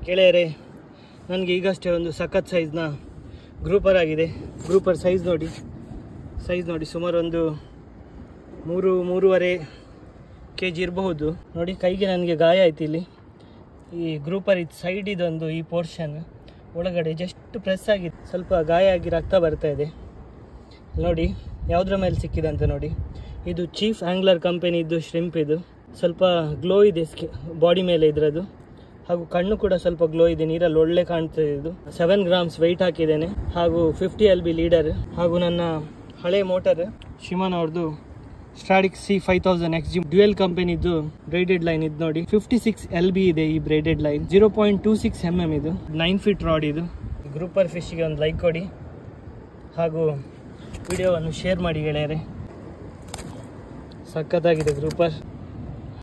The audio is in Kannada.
ಗೆಳೆಯರೇ, ನನಗೆ ಈಗಷ್ಟೇ ಒಂದು ಸಖತ್ ಸೈಜ್ನ ಗ್ರೂಪರ್ ಆಗಿದೆ. ಗ್ರೂಪರ್ ಸೈಜ್ ನೋಡಿ ಸುಮಾರು ಒಂದು 3-3.5 kg ಇರಬಹುದು. ನೋಡಿ, ಕೈಗೆ ನನಗೆ ಗಾಯ ಆಯ್ತು. ಇಲ್ಲಿ ಈ ಗ್ರೂಪರ್ ಇದು ಸೈಡ್ ಇದೊಂದು ಈ ಪೋರ್ಷನ್ ಒಳಗಡೆ ಜಸ್ಟ್ ಪ್ರೆಸ್ ಆಗಿ ಸ್ವಲ್ಪ ಗಾಯ ಆಗಿ ರಕ್ತ ಬರ್ತಾ ಇದೆ. ನೋಡಿ ಯಾವುದ್ರ ಮೇಲೆ ಸಿಕ್ಕಿದೆ ಅಂತ ನೋಡಿ. ಇದು ಚೀಫ್ ಆಂಗ್ಲರ್ ಕಂಪನಿದ್ದು ಶ್ರಿಂಪ್. ಇದು ಸ್ವಲ್ಪ ಗ್ಲೋ ಇದೆ ಬಾಡಿ ಮೇಲೆ ಇದರದು, ಹಾಗೂ ಕಣ್ಣು ಕೂಡ ಸ್ವಲ್ಪ ಗ್ಲೋ ಇದೆ, ನೀರಲ್ಲಿ ಒಳ್ಳೆ ಕಾಣ್ತದೆ. ಇದು 7 grams ವೆಯ್ಟ್ ಹಾಕಿದ್ದೇನೆ, ಹಾಗೂ 50 LB ಲೀಡರ್, ಹಾಗೂ ನನ್ನ ಹಳೆ ಮೋಟರ್ ಶಿಮಾನ ಅವ್ರದ್ದು ಸ್ಟ್ರಾಡಿಕ್ಸ್ C5000XG ಡ್ಯುಯಲ್ ಕಂಪನಿದ್ದು ಬ್ರೇಡೆಡ್ ಲೈನ್. ಇದು ನೋಡಿ 56 LB ಇದೆ ಈ ಬ್ರೇಡೆಡ್ ಲೈನ್. 0.26 mm ಇದು 9 feet ರಾಡ್. ಇದು ಗ್ರೂಪರ್ ಫಿಶ್ಗೆ ಒಂದು ಲೈಕ್ ಕೊಡಿ, ಹಾಗೂ ವಿಡಿಯೋವನ್ನು ಶೇರ್ ಮಾಡಿ ಗೆಳೆಯರೆ. ಸಖತ್ತಾಗಿದೆ ಗ್ರೂಪರ್.